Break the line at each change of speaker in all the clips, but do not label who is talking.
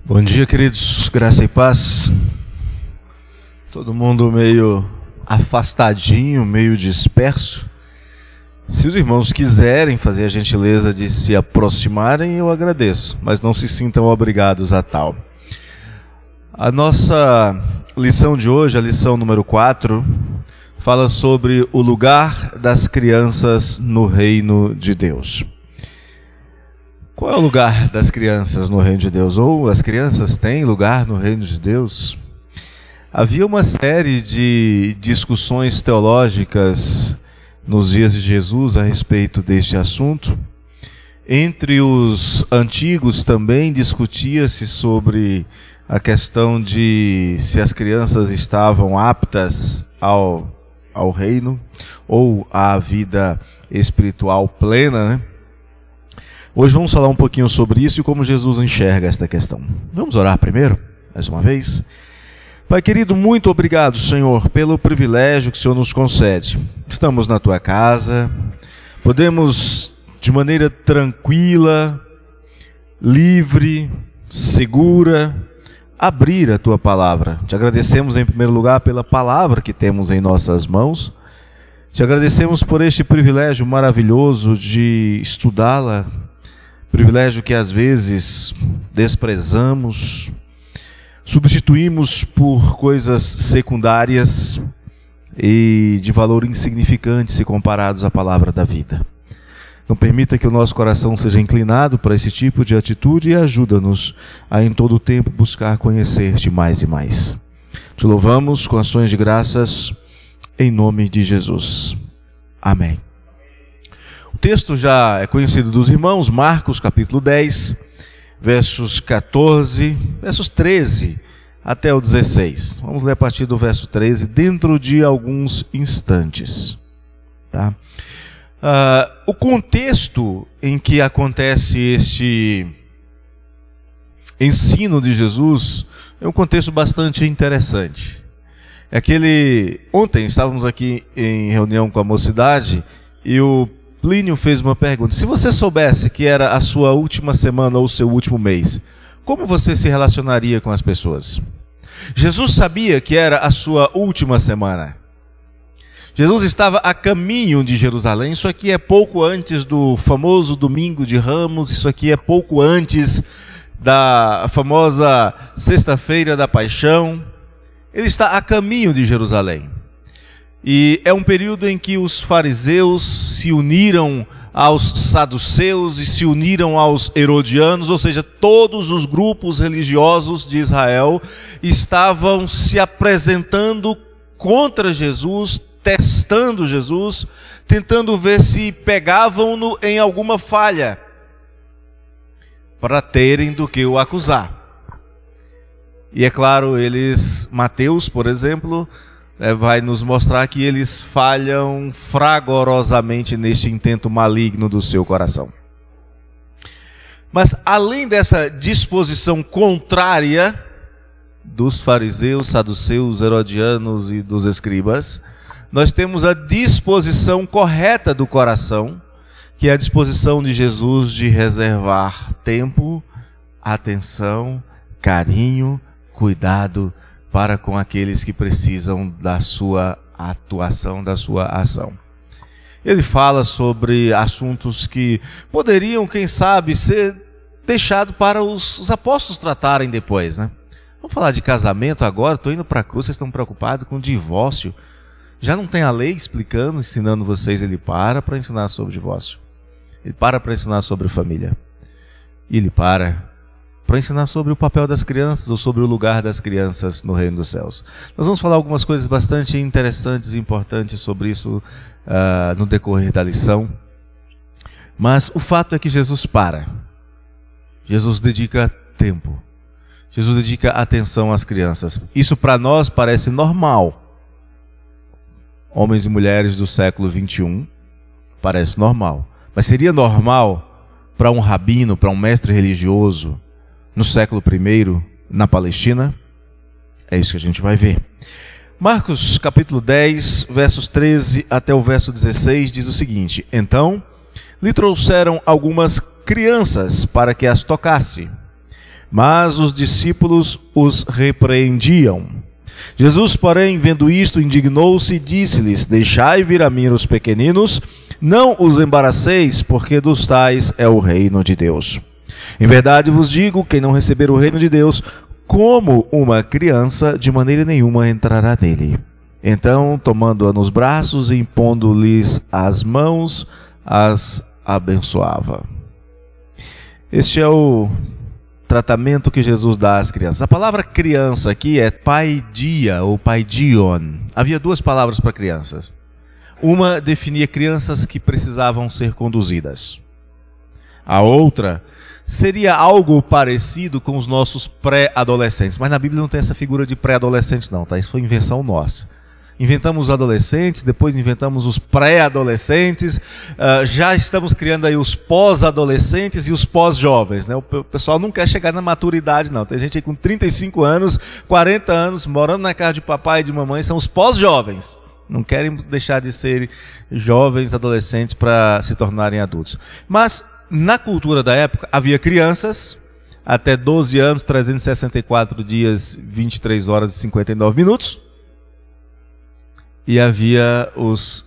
Bom dia, queridos, graça e paz. Todo mundo meio afastadinho, meio disperso. Se os irmãos quiserem fazer a gentileza de se aproximarem, eu agradeço, mas não se sintam obrigados a tal. A nossa lição de hoje, a lição número 4, fala sobre o lugar das crianças no reino de Deus. Qual é o lugar das crianças no reino de Deus? Ou as crianças têm lugar no reino de Deus? Havia uma série de discussões teológicas nos dias de Jesus a respeito deste assunto. Entre os antigos também discutia-se sobre a questão de se as crianças estavam aptas ao reino ou à vida espiritual plena, né? Hoje vamos falar um pouquinho sobre isso e como Jesus enxerga esta questão. Vamos orar primeiro, mais uma vez. Pai querido, muito obrigado, Senhor, pelo privilégio que o Senhor nos concede. Estamos na Tua casa, podemos de maneira tranquila, livre, segura, abrir a Tua palavra. Te agradecemos em primeiro lugar pela palavra que temos em nossas mãos. Te agradecemos por este privilégio maravilhoso de estudá-la, privilégio que às vezes desprezamos, substituímos por coisas secundárias e de valor insignificante se comparados à palavra da vida. Não permita que o nosso coração seja inclinado para esse tipo de atitude e ajuda-nos a em todo o tempo buscar conhecer-te mais e mais. Te louvamos com ações de graças em nome de Jesus. Amém. O texto já é conhecido dos irmãos, Marcos capítulo 10, versos 13 até o 16. Vamos ler a partir do verso 13, dentro de alguns instantes. Tá? O contexto em que acontece este ensino de Jesus é um contexto bastante interessante. Ontem estávamos aqui em reunião com a mocidade e o Plínio fez uma pergunta: se você soubesse que era a sua última semana ou o seu último mês, como você se relacionaria com as pessoas? Jesus sabia que era a sua última semana. Jesus estava a caminho de Jerusalém. Isso aqui é pouco antes do famoso Domingo de Ramos, isso aqui é pouco antes da famosa Sexta-feira da Paixão. Ele está a caminho de Jerusalém. E é um período em que os fariseus se uniram aos saduceus e se uniram aos herodianos, ou seja, todos os grupos religiosos de Israel estavam se apresentando contra Jesus, testando Jesus, tentando ver se pegavam-no em alguma falha, para terem do que o acusar. E é claro, Mateus, por exemplo, vai nos mostrar que eles falham fragorosamente neste intento maligno do seu coração. Mas além dessa disposição contrária dos fariseus, saduceus, herodianos e dos escribas, nós temos a disposição correta do coração, que é a disposição de Jesus de reservar tempo, atenção, carinho, cuidado para com aqueles que precisam da sua atuação, da sua ação. Ele fala sobre assuntos que poderiam, quem sabe, ser deixado para os apóstolos tratarem depois, né? Vamos falar de casamento agora, estou indo para a cruz, vocês estão preocupados com divórcio. Já não tem a lei explicando, ensinando vocês, ele para ensinar sobre divórcio. Ele para ensinar sobre família. E ele para ensinar sobre o papel das crianças ou sobre o lugar das crianças no reino dos céus. Nós vamos falar algumas coisas bastante interessantes e importantes sobre isso no decorrer da lição. Mas o fato é que Jesus para. Jesus dedica tempo. Jesus dedica atenção às crianças. Isso para nós parece normal. Homens e mulheres do século 21, parece normal. Mas seria normal para um rabino, para um mestre religioso, no século I, na Palestina? É isso que a gente vai ver. Marcos capítulo 10, versos 13 até o verso 16, diz o seguinte: então lhe trouxeram algumas crianças para que as tocasse. Mas os discípulos os repreendiam. Jesus, porém, vendo isto, indignou-se e disse-lhes: deixai vir a mim os pequeninos, não os embaraceis, porque dos tais é o reino de Deus. Em verdade vos digo, quem não receber o reino de Deus como uma criança, de maneira nenhuma entrará nele. Então, tomando-a nos braços e impondo-lhes as mãos, as abençoava. Este é o tratamento que Jesus dá às crianças. A palavra criança aqui é paidia ou paidion. Havia duas palavras para crianças. Uma definia crianças que precisavam ser conduzidas. A outra seria algo parecido com os nossos pré-adolescentes. Mas na Bíblia não tem essa figura de pré-adolescente não, tá? Isso foi invenção nossa. Inventamos os adolescentes, depois inventamos os pré-adolescentes, já estamos criando aí os pós-adolescentes e os pós-jovens, né? O pessoal não quer chegar na maturidade não. Tem gente aí com 35 anos, 40 anos, morando na casa de papai e de mamãe, são os pós-jovens. Não querem deixar de ser jovens, adolescentes para se tornarem adultos. Mas na cultura da época havia crianças até 12 anos, 364 dias, 23 horas e 59 minutos. E havia os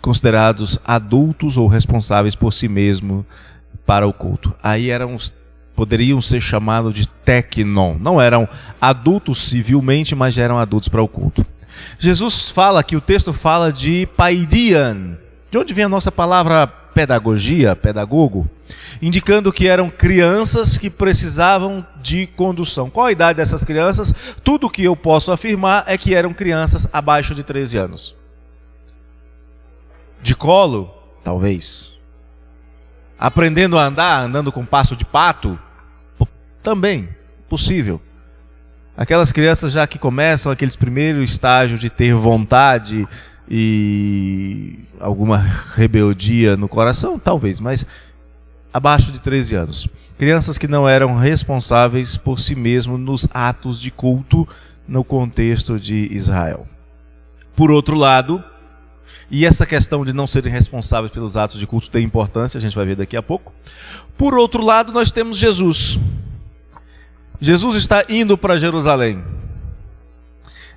considerados adultos ou responsáveis por si mesmo para o culto. Aí poderiam ser chamados de teknon. Não eram adultos civilmente, mas já eram adultos para o culto. Jesus fala que o texto fala de paidian. De onde vem a nossa palavra pedagogia, pedagogo? Indicando que eram crianças que precisavam de condução. Qual a idade dessas crianças? Tudo o que eu posso afirmar é que eram crianças abaixo de 13 anos. De colo? Talvez. Aprendendo a andar, andando com passo de pato? Também, possível. Aquelas crianças já que começam aqueles primeiros estágios de ter vontade e alguma rebeldia no coração, talvez, mas abaixo de 13 anos. Crianças que não eram responsáveis por si mesmos nos atos de culto no contexto de Israel. Por outro lado, e essa questão de não serem responsáveis pelos atos de culto tem importância, a gente vai ver daqui a pouco. Por outro lado, nós temos Jesus. Jesus está indo para Jerusalém.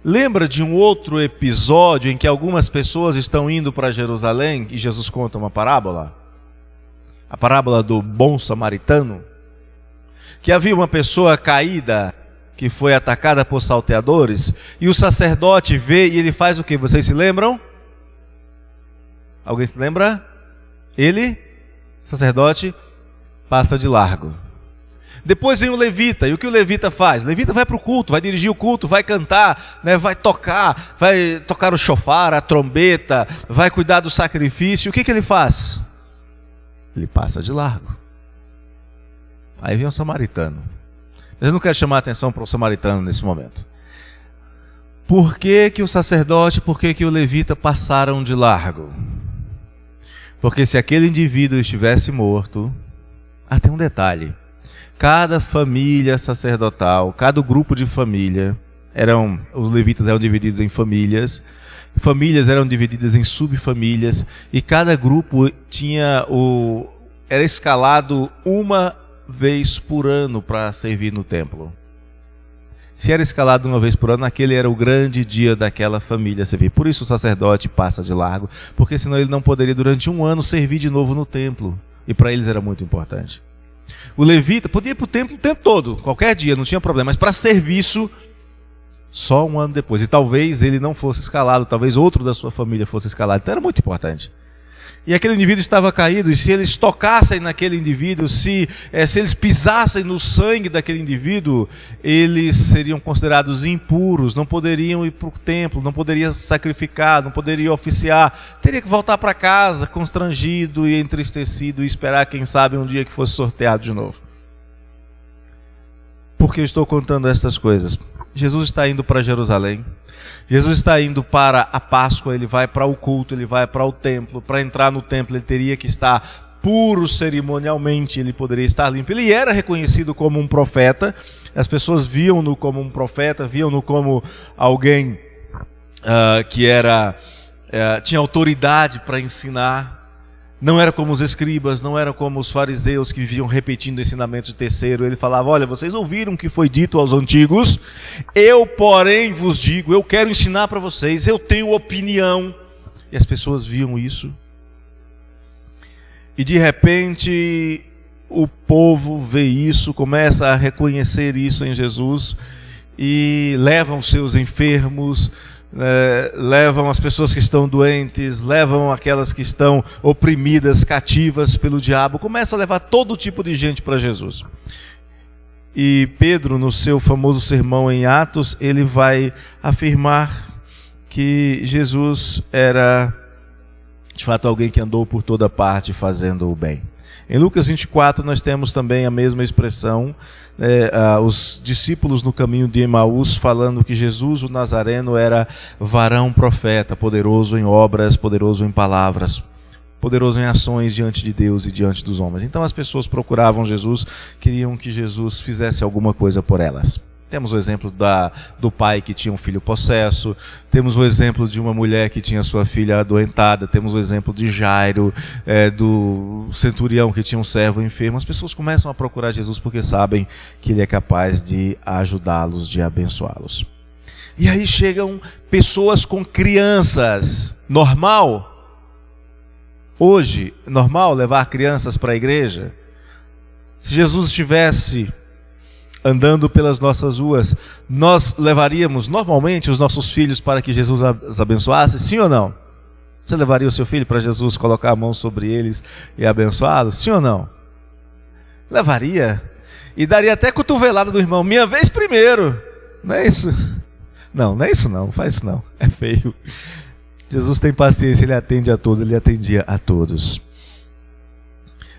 Lembra de um outro episódio em que algumas pessoas estão indo para Jerusalém e Jesus conta uma parábola? A parábola do bom samaritano? Que havia uma pessoa caída que foi atacada por salteadores e o sacerdote vê e ele faz o que? Vocês se lembram? Alguém se lembra? Ele, sacerdote, passa de largo. Depois vem o levita, e o que o levita faz? O levita vai para o culto, vai dirigir o culto, vai cantar, né, vai tocar o shofar, a trombeta, vai cuidar do sacrifício. O que ele faz? Ele passa de largo. Aí vem o samaritano. Eu não quero chamar a atenção para o samaritano nesse momento. Por que o sacerdote, por que o levita passaram de largo? Porque se aquele indivíduo estivesse morto, tem um detalhe. Cada família sacerdotal, cada grupo de família, os levitas eram divididos em famílias eram divididas em subfamílias, e cada grupo era escalado uma vez por ano para servir no templo. Se era escalado uma vez por ano, aquele era o grande dia daquela família servir. Por isso o sacerdote passa de largo, porque senão ele não poderia durante um ano servir de novo no templo, e para eles era muito importante. O levita podia ir para o templo o tempo todo, qualquer dia, não tinha problema, mas para serviço, só um ano depois. E talvez ele não fosse escalado, talvez outro da sua família fosse escalado, então era muito importante. E aquele indivíduo estava caído, e se eles tocassem naquele indivíduo, se eles pisassem no sangue daquele indivíduo, eles seriam considerados impuros, não poderiam ir para o templo, não poderiam sacrificar, não poderiam oficiar, teria que voltar para casa constrangido e entristecido e esperar, quem sabe, um dia que fosse sorteado de novo. Por que eu estou contando essas coisas? Jesus está indo para Jerusalém. Jesus está indo para a Páscoa, ele vai para o culto, ele vai para o templo. Para entrar no templo ele teria que estar puro cerimonialmente, ele poderia estar limpo. Ele era reconhecido como um profeta, as pessoas viam-no como um profeta, viam-no como alguém que tinha autoridade para ensinar. Não era como os escribas, não era como os fariseus que viviam repetindo ensinamentos de terceiro. Ele falava: olha, vocês ouviram o que foi dito aos antigos, eu porém vos digo, eu quero ensinar para vocês, eu tenho opinião. E as pessoas viam isso. E de repente o povo vê isso, começa a reconhecer isso em Jesus e levam seus enfermos, levam as pessoas que estão doentes, levam aquelas que estão oprimidas, cativas pelo diabo, começam a levar todo tipo de gente para Jesus. E Pedro, no seu famoso sermão em Atos, ele vai afirmar que Jesus era de fato alguém que andou por toda parte fazendo o bem. Em Lucas 24 nós temos também a mesma expressão, os discípulos no caminho de Emaús falando que Jesus o Nazareno era varão profeta, poderoso em obras, poderoso em palavras, poderoso em ações diante de Deus e diante dos homens. Então as pessoas procuravam Jesus, queriam que Jesus fizesse alguma coisa por elas. Temos o exemplo do pai que tinha um filho possesso, temos o exemplo de uma mulher que tinha sua filha adoentada, temos o exemplo de Jairo, do centurião que tinha um servo enfermo. As pessoas começam a procurar Jesus porque sabem que ele é capaz de ajudá-los, de abençoá-los. E aí chegam pessoas com crianças. Normal? Hoje, normal levar crianças para a igreja? Se Jesus estivesse andando pelas nossas ruas, nós levaríamos normalmente os nossos filhos para que Jesus os abençoasse? Sim ou não? Você levaria o seu filho para Jesus colocar a mão sobre eles e abençoá-los? Sim ou não? Levaria. E daria até cotovelada do irmão. Minha vez primeiro. Não é isso? Não, não é isso não. Não faz isso não. É feio. Jesus tem paciência, ele atende a todos, ele atendia a todos.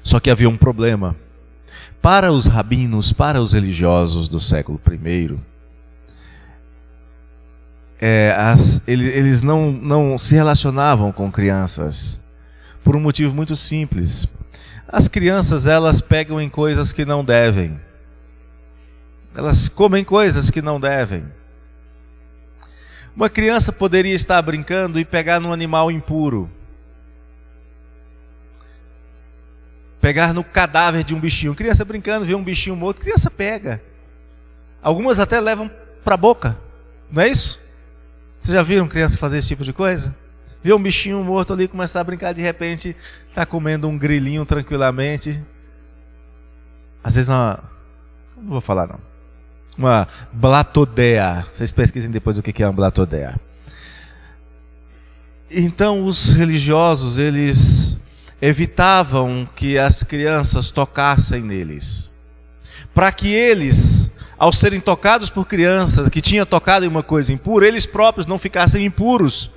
Só que havia um problema. Para os rabinos, para os religiosos do século I, eles não se relacionavam com crianças por um motivo muito simples. As crianças, elas pegam em coisas que não devem. Elas comem coisas que não devem. Uma criança poderia estar brincando e pegar num animal impuro. Pegar no cadáver de um bichinho. Criança brincando, vê um bichinho morto, criança pega. Algumas até levam para a boca. Não é isso? Vocês já viram criança fazer esse tipo de coisa? Vê um bichinho morto ali, começar a brincar, de repente está comendo um grilinho tranquilamente. Às vezes não vou falar não. Uma blatodea. Vocês pesquisem depois o que é uma blatodea. Então os religiosos, eles evitavam que as crianças tocassem neles, para que eles, ao serem tocados por crianças que tinham tocado em uma coisa impura, eles próprios não ficassem impuros.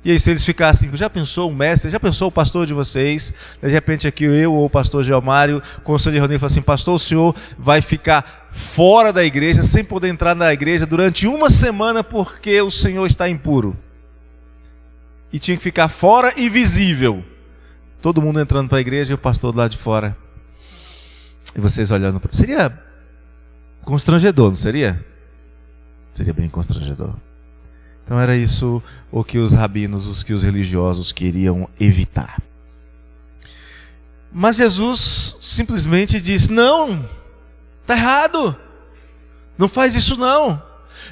E aí se eles ficassem, já pensou o mestre, já pensou o pastor de vocês, de repente aqui eu ou o pastor Gelmário, com o senhor Rony, fala assim: pastor, o senhor vai ficar fora da igreja, sem poder entrar na igreja durante uma semana porque o senhor está impuro. E tinha que ficar fora e visível. Todo mundo entrando para a igreja e o pastor do lado de fora. E vocês olhando para... Seria constrangedor, não seria? Seria bem constrangedor. Então era isso o que os rabinos, os religiosos queriam evitar. Mas Jesus simplesmente disse: não, está errado. Não faz isso não.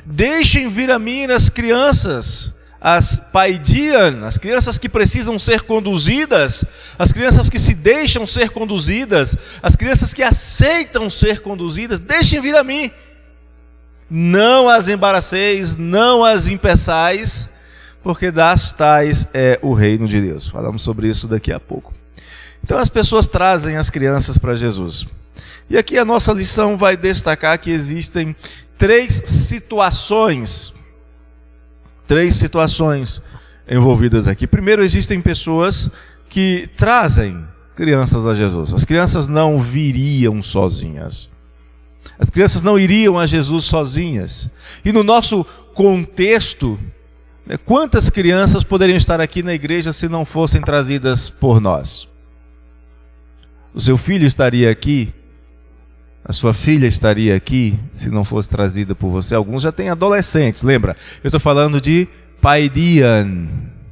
Deixem vir a mim as crianças, as paidian, as crianças que precisam ser conduzidas, as crianças que se deixam ser conduzidas, as crianças que aceitam ser conduzidas, deixem vir a mim. Não as embaraceis, não as impeçais, porque das tais é o reino de Deus. Falamos sobre isso daqui a pouco. Então as pessoas trazem as crianças para Jesus. E aqui a nossa lição vai destacar que existem três situações envolvidas aqui. Primeiro, existem pessoas que trazem crianças a Jesus. As crianças não viriam sozinhas. As crianças não iriam a Jesus sozinhas. E no nosso contexto, quantas crianças poderiam estar aqui na igreja se não fossem trazidas por nós? O seu filho estaria aqui? A sua filha estaria aqui se não fosse trazida por você? Alguns já têm adolescentes, lembra? Eu estou falando de paidian,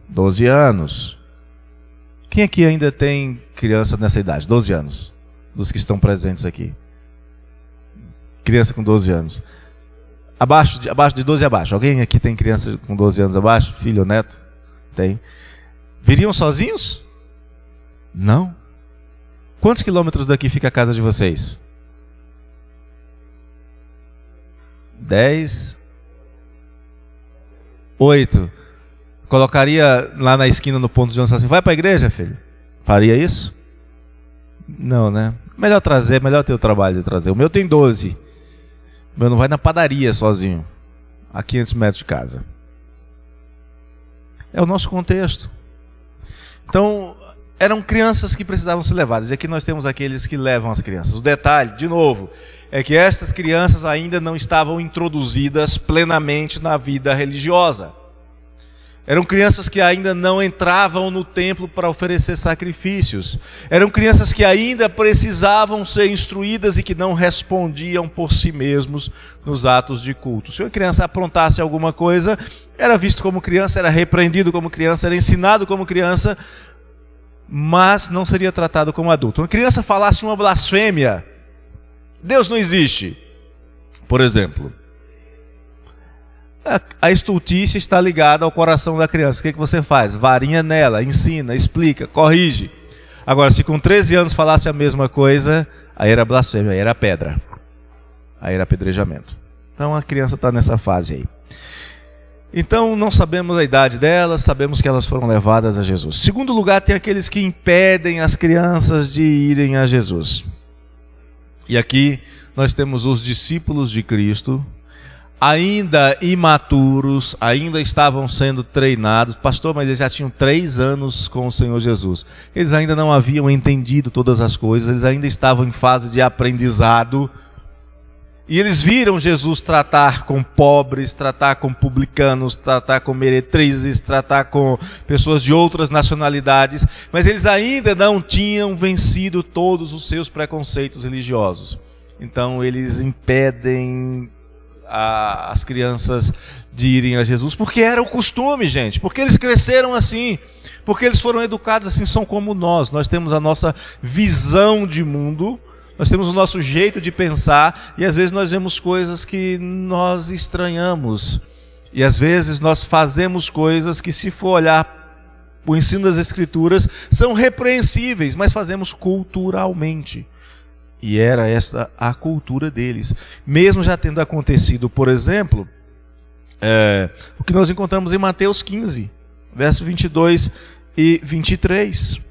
12 anos. Quem aqui ainda tem criança nessa idade? 12 anos. Dos que estão presentes aqui. Criança com 12 anos. Abaixo de 12 abaixo. Alguém aqui tem criança com 12 anos abaixo? Filho ou neto? Tem. Viriam sozinhos? Não. Quantos quilômetros daqui fica a casa de vocês? 10? 8? Colocaria lá na esquina no ponto de ônibus assim, vai para a igreja, filho? Faria isso? Não, né? Melhor trazer, melhor ter o trabalho de trazer. O meu tem 12. O meu não vai na padaria sozinho. A 500 metros de casa. É o nosso contexto. Então, eram crianças que precisavam ser levadas. E aqui nós temos aqueles que levam as crianças. O detalhe, de novo, é que essas crianças ainda não estavam introduzidas plenamente na vida religiosa. Eram crianças que ainda não entravam no templo para oferecer sacrifícios. Eram crianças que ainda precisavam ser instruídas e que não respondiam por si mesmos nos atos de culto. Se uma criança aprontasse alguma coisa, era visto como criança, era repreendido como criança, era ensinado como criança, mas não seria tratado como adulto. Uma criança falasse uma blasfêmia, Deus não existe, por exemplo. A estultícia está ligada ao coração da criança. O que você faz? Varinha nela, ensina, explica, corrige. Agora, se com 13 anos falasse a mesma coisa, aí era blasfêmia, aí era pedra. Aí era apedrejamento. Então a criança está nessa fase aí. Então não sabemos a idade delas, sabemos que elas foram levadas a Jesus. Segundo lugar, tem aqueles que impedem as crianças de irem a Jesus. E aqui nós temos os discípulos de Cristo, ainda imaturos, ainda estavam sendo treinados. Pastor, mas eles já tinham 3 anos com o Senhor Jesus. Eles ainda não haviam entendido todas as coisas, eles ainda estavam em fase de aprendizado. E eles viram Jesus tratar com pobres, tratar com publicanos, tratar com meretrizes, tratar com pessoas de outras nacionalidades, mas eles ainda não tinham vencido todos os seus preconceitos religiosos. Então eles impedem as crianças de irem a Jesus, porque era o costume, gente, porque eles cresceram assim, porque eles foram educados assim, são como nós temos a nossa visão de mundo, nós temos o nosso jeito de pensar, e às vezes nós vemos coisas que nós estranhamos, e às vezes nós fazemos coisas que, se for olhar o ensino das Escrituras, são repreensíveis, mas fazemos culturalmente. E era essa a cultura deles. Mesmo já tendo acontecido, por exemplo, o que nós encontramos em Mateus 15, verso 22 e 23.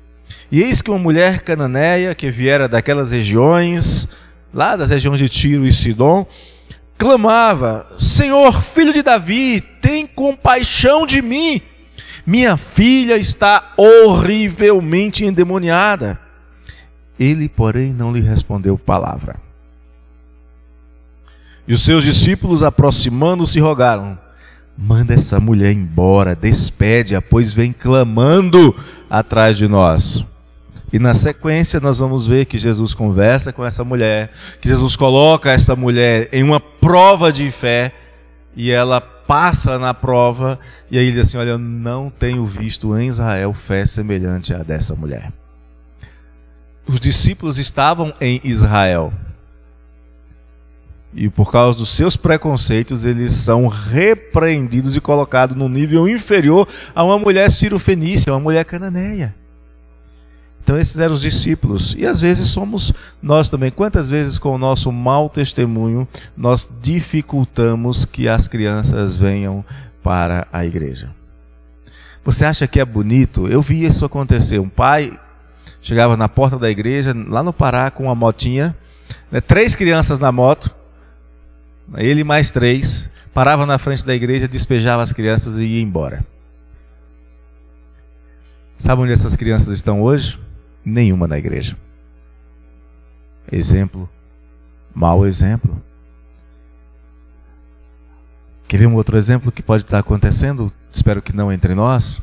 E eis que uma mulher cananeia, que viera daquelas regiões, lá das regiões de Tiro e Sidom, clamava: Senhor, filho de Davi, tem compaixão de mim. Minha filha está horrivelmente endemoniada. Ele, porém, não lhe respondeu palavra. E os seus discípulos, aproximando-se, rogaram: manda essa mulher embora, despede-a, pois vem clamando atrás de nós. E na sequência nós vamos ver que Jesus conversa com essa mulher, que Jesus coloca essa mulher em uma prova de fé, e ela passa na prova, e aí ele diz assim: olha, eu não tenho visto em Israel fé semelhante à dessa mulher. Os discípulos estavam em Israel, e por causa dos seus preconceitos, eles são repreendidos e colocados num nível inferior a uma mulher cirofenícia, uma mulher cananeia. Então esses eram os discípulos, e às vezes somos nós também. Quantas vezes com o nosso mau testemunho nós dificultamos que as crianças venham para a igreja? Você acha que é bonito? Eu vi isso acontecer. Um pai chegava na porta da igreja, lá no Pará, com uma motinha, 3 crianças na moto, ele mais 3, parava na frente da igreja, despejava as crianças e ia embora. Sabe onde essas crianças estão hoje? Nenhuma na igreja. Exemplo, mau exemplo. Quer ver um outro exemplo que pode estar acontecendo? Espero que não entre nós.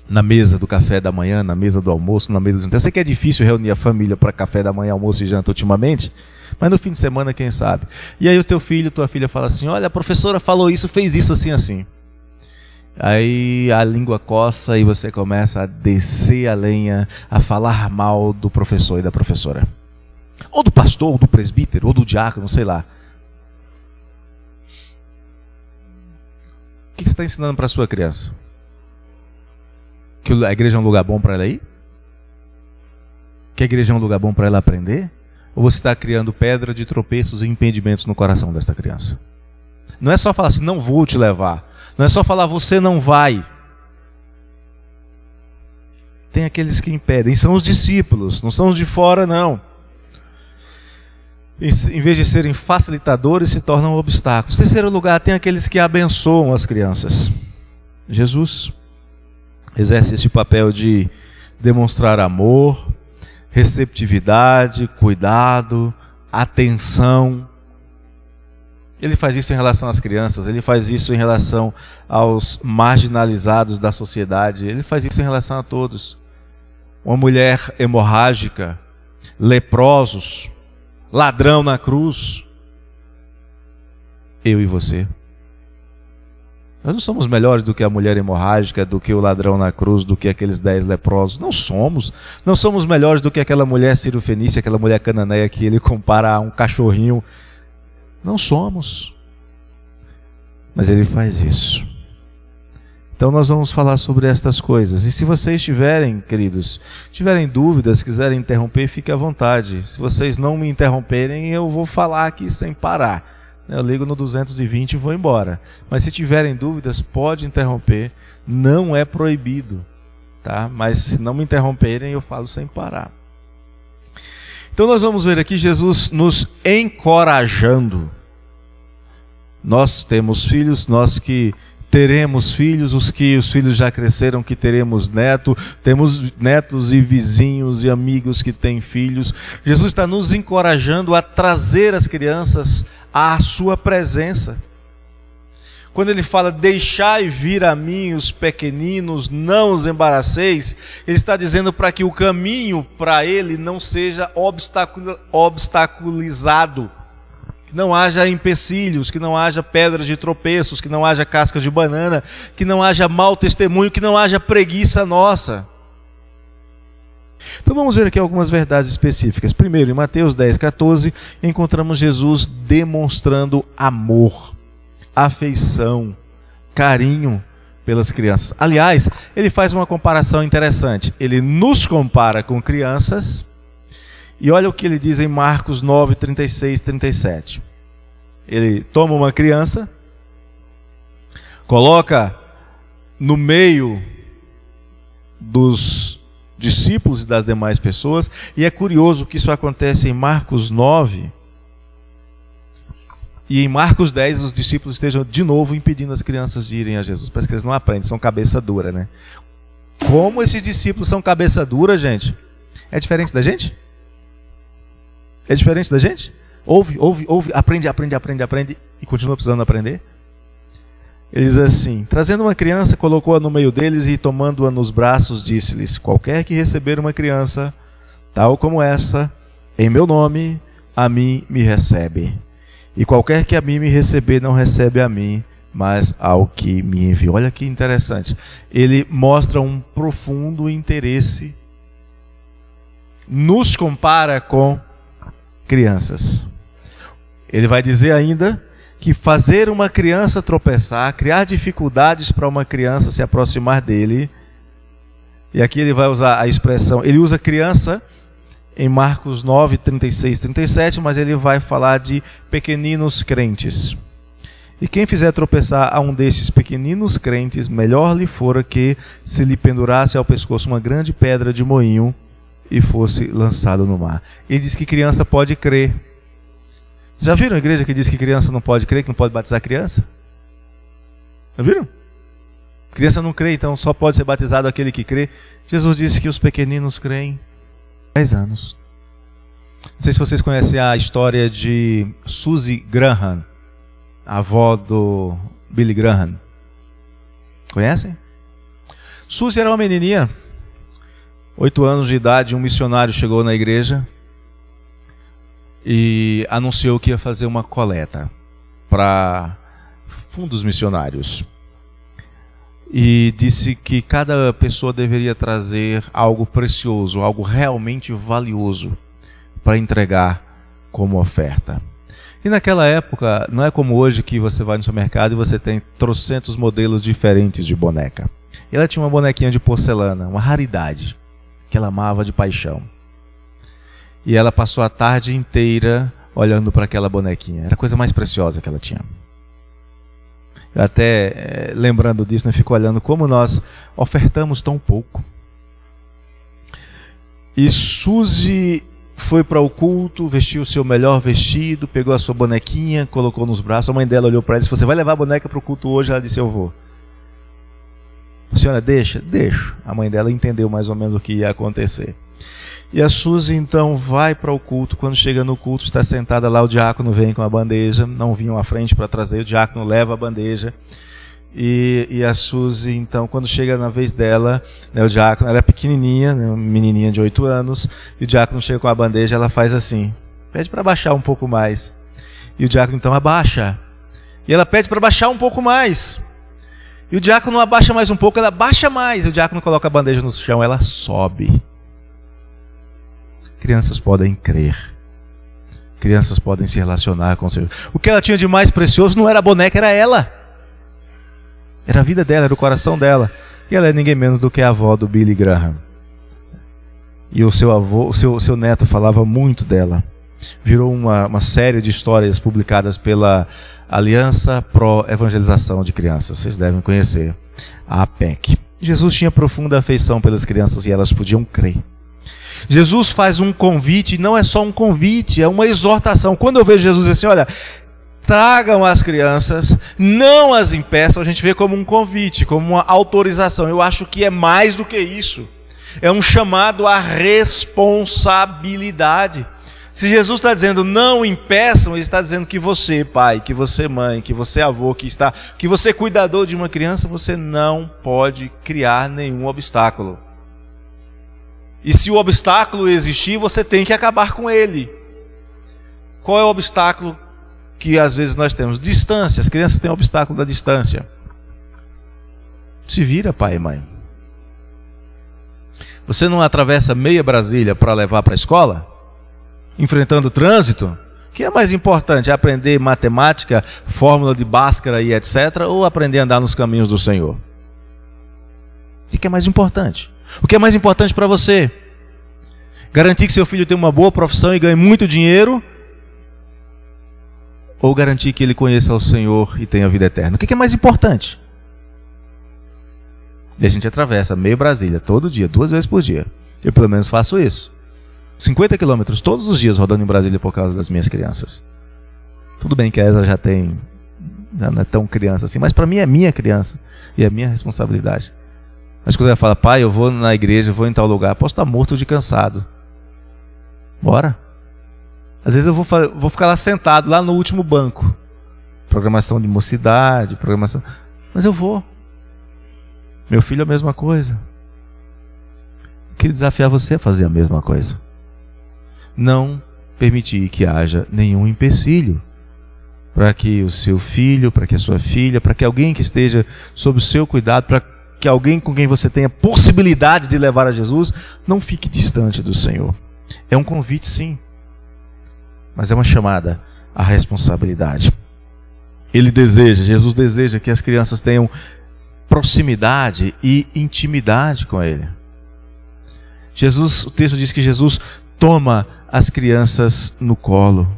Na mesa do café da manhã, na mesa do almoço, na mesa do jantar. Eu sei que é difícil reunir a família para café da manhã, almoço e janta ultimamente, mas no fim de semana, quem sabe? E aí o teu filho, tua filha fala assim: olha, a professora falou isso, fez isso assim, assim. Aí a língua coça e você começa a descer a lenha, a falar mal do professor e da professora. Ou do pastor, ou do presbítero, ou do diácono, sei lá. O que você está ensinando para a sua criança? Que a igreja é um lugar bom para ela ir? Que a igreja é um lugar bom para ela aprender? Ou você está criando pedra de tropeços e impedimentos no coração desta criança? Não é só falar assim, não vou te levar. Não é só falar, você não vai. Tem aqueles que impedem, são os discípulos, não são os de fora, não. Em vez de serem facilitadores, se tornam obstáculos. Em terceiro lugar, tem aqueles que abençoam as crianças. Jesus exerce esse papel de demonstrar amor, receptividade, cuidado, atenção. Ele faz isso em relação às crianças, ele faz isso em relação aos marginalizados da sociedade, ele faz isso em relação a todos. Uma mulher hemorrágica, leprosos, ladrão na cruz. Eu e você. Nós não somos melhores do que a mulher hemorrágica, do que o ladrão na cruz, do que aqueles 10 leprosos. Não somos. Não somos melhores do que aquela mulher cirofenícia, aquela mulher cananeia que ele compara a um cachorrinho. Não somos. Mas ele faz isso. Então nós vamos falar sobre estas coisas. E se vocês tiverem, queridos, tiverem dúvidas, quiserem interromper, fique à vontade. Se vocês não me interromperem, eu vou falar aqui sem parar. Eu ligo no 220 e vou embora. Mas se tiverem dúvidas, pode interromper. Não é proibido, tá? Mas se não me interromperem, eu falo sem parar. Então nós vamos ver aqui Jesus nos encorajando. Nós temos filhos, nós que teremos filhos, os filhos já cresceram, que teremos neto, temos netos e vizinhos e amigos que têm filhos. Jesus está nos encorajando a trazer as crianças à sua presença. Quando ele fala, deixai vir a mim os pequeninos, não os embaraceis, ele está dizendo para que o caminho para ele não seja obstaculizado, que não haja empecilhos, que não haja pedras de tropeços, que não haja cascas de banana, que não haja mau testemunho, que não haja preguiça nossa. Então vamos ver aqui algumas verdades específicas. Primeiro, em Mateus 10:14, encontramos Jesus demonstrando amor, afeição, carinho pelas crianças. Aliás, ele faz uma comparação interessante. Ele nos compara com crianças. E olha o que ele diz em Marcos 9, 36, 37. Ele toma uma criança, coloca no meio dos discípulos e das demais pessoas. E é curioso que isso acontece em Marcos 9. E em Marcos 10, os discípulos estejam de novo impedindo as crianças de irem a Jesus. Parece que eles não aprendem, são cabeça dura, né? Como esses discípulos são cabeça dura, gente? É diferente da gente? É diferente da gente? Ouve, aprende e continua precisando aprender. Ele diz assim, trazendo uma criança, colocou-a no meio deles e tomando-a nos braços, disse-lhes, qualquer que receber uma criança, tal como essa, em meu nome, a mim me recebe. E qualquer que a mim me receber, não recebe a mim, mas ao que me enviou. Olha que interessante. Ele mostra um profundo interesse, nos compara com crianças. Ele vai dizer ainda que fazer uma criança tropeçar, criar dificuldades para uma criança se aproximar dele, e aqui ele vai usar a expressão, ele usa criança em Marcos 9, 36, 37, mas ele vai falar de pequeninos crentes. E quem fizer tropeçar a um desses pequeninos crentes, melhor lhe fora que se lhe pendurasse ao pescoço uma grande pedra de moinho e fosse lançado no mar. Ele diz que criança pode crer. Vocês já viram a igreja que diz que criança não pode crer, que não pode batizar criança? Já viram? Criança não crê, então só pode ser batizado aquele que crê. Jesus disse que os pequeninos creem. 10 anos. Não sei se vocês conhecem a história de Suzy Graham, a avó do Billy Graham. Conhecem? Suzy era uma menininha, 8 anos de idade, um missionário chegou na igreja e anunciou que ia fazer uma coleta para fundos missionários. e disse que cada pessoa deveria trazer algo precioso, algo realmente valioso para entregar como oferta. E naquela época, não é como hoje que você vai no supermercado e você tem trocentos modelos diferentes de boneca. Ela tinha uma bonequinha de porcelana, uma raridade, que ela amava de paixão. E ela passou a tarde inteira olhando para aquela bonequinha. Era a coisa mais preciosa que ela tinha. Eu até, lembrando disso, fico olhando como nós ofertamos tão pouco. E Suzy foi para o culto, vestiu o seu melhor vestido, pegou a sua bonequinha, colocou nos braços. A mãe dela olhou para ela e disse: você vai levar a boneca para o culto hoje? Ela disse: eu vou. A senhora deixa? Deixo. A mãe dela entendeu mais ou menos o que ia acontecer. E a Suzy então vai para o culto. Quando chega no culto, está sentada lá, o diácono vem com a bandeja. Não vinham à frente para trazer, o diácono leva a bandeja. E a Suzy, então, quando chega na vez dela, né, o diácono, ela é pequenininha, né, uma menininha de 8 anos, e o diácono chega com a bandeja, ela faz assim, pede para baixar um pouco mais. E o diácono então abaixa. E ela pede para baixar um pouco mais. E o diácono abaixa mais um pouco, ela baixa mais. E o diácono coloca a bandeja no chão, ela sobe. Crianças podem crer. Crianças podem se relacionar com o Senhor. O que ela tinha de mais precioso não era a boneca, era ela. Era a vida dela, era o coração dela. E ela é ninguém menos do que a avó do Billy Graham. E o seu avô, o seu neto falava muito dela. Virou uma série de histórias publicadas pela Aliança Pro Evangelização de Crianças. Vocês devem conhecer a APEC. Jesus tinha profunda afeição pelas crianças e elas podiam crer. Jesus faz um convite, não é só um convite, é uma exortação. Quando eu vejo Jesus dizer assim, olha, tragam as crianças, não as impeçam, a gente vê como um convite, como uma autorização. Eu acho que é mais do que isso. É um chamado à responsabilidade. Se Jesus está dizendo não impeçam, ele está dizendo que você, pai, que você, mãe, que você, avô, que você, cuidador de uma criança, você não pode criar nenhum obstáculo. E se o obstáculo existir, você tem que acabar com ele. Qual é o obstáculo que às vezes nós temos? Distância. As crianças têm o obstáculo da distância. Se vira, pai e mãe. Você não atravessa meia Brasília para levar para a escola? Enfrentando o trânsito? O que é mais importante? Aprender matemática, fórmula de Bhaskara e etc. Ou aprender a andar nos caminhos do Senhor? O que é mais importante? O que é mais importante para você? Garantir que seu filho tenha uma boa profissão e ganhe muito dinheiro? Ou garantir que ele conheça o Senhor e tenha vida eterna? O que é mais importante? E a gente atravessa meio Brasília todo dia, 2 vezes por dia. Eu pelo menos faço isso. 50 quilômetros todos os dias rodando em Brasília por causa das minhas crianças. Tudo bem que ela já não é tão criança assim, mas para mim é minha criança e é minha responsabilidade. Mas quando ela fala, pai, eu vou na igreja, eu vou em tal lugar, posso estar morto de cansado. Bora. Às vezes eu vou ficar lá sentado, lá no último banco. Programação de mocidade, programação... Mas eu vou. Meu filho é a mesma coisa. Eu queria desafiar você a fazer a mesma coisa. Não permitir que haja nenhum empecilho para que o seu filho, para que a sua filha, para que alguém que esteja sob o seu cuidado, para que alguém com quem você tenha possibilidade de levar a Jesus, não fique distante do Senhor. É um convite, sim, mas é uma chamada à responsabilidade. Jesus deseja que as crianças tenham proximidade e intimidade com Ele. O texto diz que Jesus toma as crianças no colo.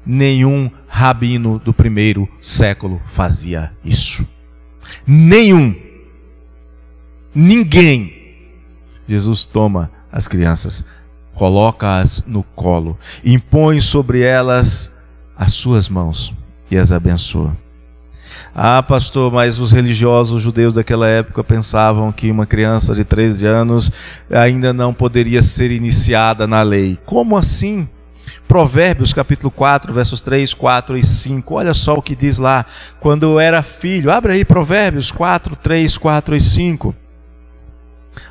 Nenhum rabino do primeiro século fazia isso. Ninguém. Jesus toma as crianças, coloca-as no colo, impõe sobre elas as suas mãos e as abençoa. Ah, pastor, mas os religiosos judeus daquela época pensavam que uma criança de 13 anos ainda não poderia ser iniciada na lei. Como assim? Provérbios capítulo 4, versos 3, 4 e 5. Olha só o que diz lá. Quando eu era filho, abre aí Provérbios 4, 3, 4 e 5.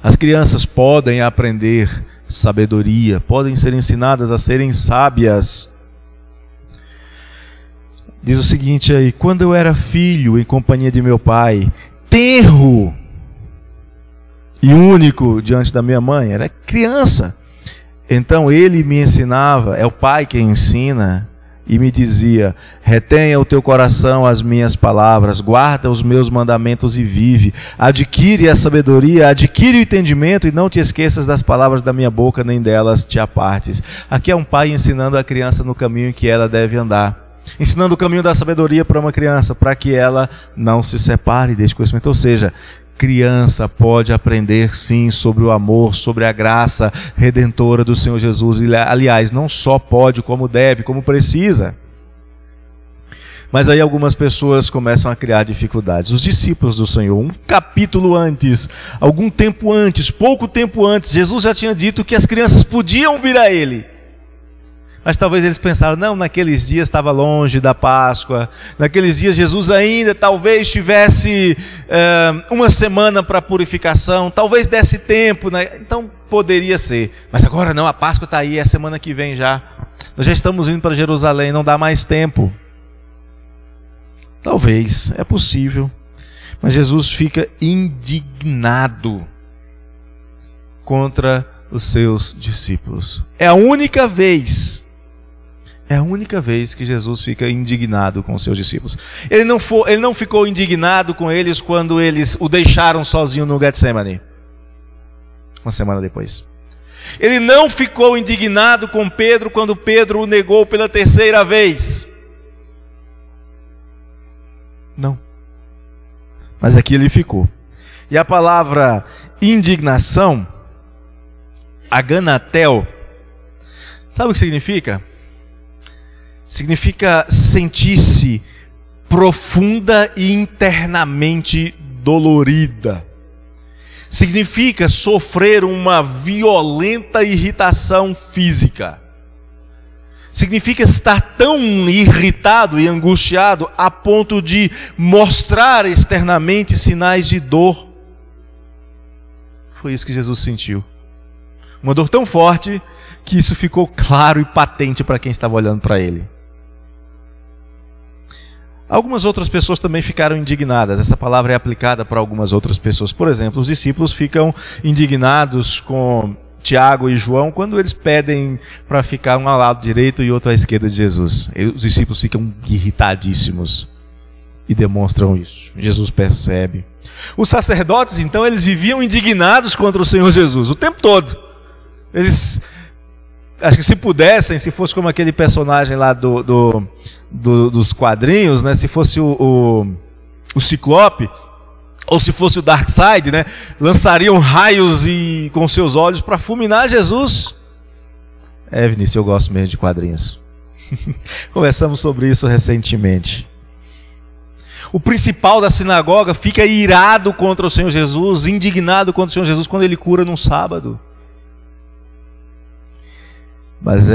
As crianças podem aprender sabedoria, podem ser ensinadas a serem sábias. Diz o seguinte aí: quando eu era filho em companhia de meu pai, tenro e único diante da minha mãe, era criança. Então ele me ensinava, é o pai quem ensina, e me dizia: retenha o teu coração as minhas palavras, guarda os meus mandamentos e vive. Adquire a sabedoria, adquire o entendimento e não te esqueças das palavras da minha boca, nem delas te apartes. Aqui é um pai ensinando a criança no caminho que ela deve andar. Ensinando o caminho da sabedoria para uma criança, para que ela não se separe deste conhecimento. Ou seja, criança pode aprender sim sobre o amor, sobre a graça redentora do Senhor Jesus. E, aliás, não só pode, como deve, como precisa. Mas aí algumas pessoas começam a criar dificuldades. Os discípulos do Senhor, um capítulo antes, algum tempo antes, pouco tempo antes, Jesus já tinha dito que as crianças podiam vir a Ele. Mas talvez eles pensaram: não, naqueles dias estava longe da Páscoa, naqueles dias Jesus ainda talvez tivesse uma semana para purificação, talvez desse tempo, né? Então poderia ser. Mas agora não, a Páscoa está aí, é semana que vem já. Nós já estamos indo para Jerusalém, não dá mais tempo. Talvez, é possível. Mas Jesus fica indignado contra os seus discípulos. É a única vez que Jesus fica indignado com os seus discípulos. Ele não ficou indignado com eles quando eles o deixaram sozinho no Getsemane, uma semana depois. Ele não ficou indignado com Pedro quando Pedro o negou pela terceira vez. Não. Mas aqui ele ficou. E a palavra indignação, aganatel, sabe o que significa? Significa sentir-se profunda e internamente dolorida. Significa sofrer uma violenta irritação física. Significa estar tão irritado e angustiado a ponto de mostrar externamente sinais de dor. Foi isso que Jesus sentiu. Uma dor tão forte que isso ficou claro e patente para quem estava olhando para ele. Algumas outras pessoas também ficaram indignadas. Essa palavra é aplicada para algumas outras pessoas. Por exemplo, os discípulos ficam indignados com Tiago e João quando eles pedem para ficar um ao lado direito e outro à esquerda de Jesus. Os discípulos ficam irritadíssimos e demonstram isso. Jesus percebe. Os sacerdotes, então, eles viviam indignados contra o Senhor Jesus o tempo todo. Eles, acho que se pudessem, se fosse como aquele personagem lá dos quadrinhos, né? Se fosse o Ciclope, ou se fosse o Darkseid, né? Lançariam raios com seus olhos para fulminar Jesus. Vinícius, eu gosto mesmo de quadrinhos. Conversamos sobre isso recentemente. O principal da sinagoga fica irado contra o Senhor Jesus, indignado contra o Senhor Jesus quando ele cura num sábado. Mas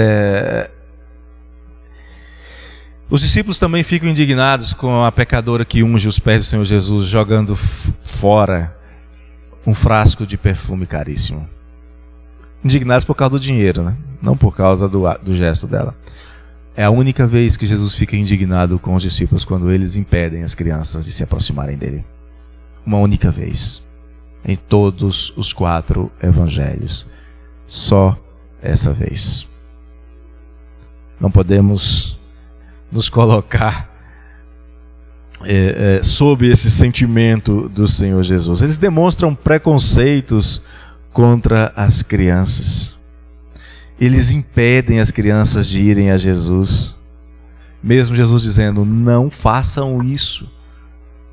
os discípulos também ficam indignados com a pecadora que unge os pés do Senhor Jesus, jogando fora um frasco de perfume caríssimo. Indignados por causa do dinheiro, né? Não por causa do gesto dela. É a única vez que Jesus fica indignado com os discípulos, quando eles impedem as crianças de se aproximarem dele. Uma única vez. Em todos os 4 evangelhos. Só essa vez. Não podemos nos colocar sob esse sentimento do Senhor Jesus. Eles demonstram preconceitos contra as crianças. Eles impedem as crianças de irem a Jesus. Mesmo Jesus dizendo: não façam isso.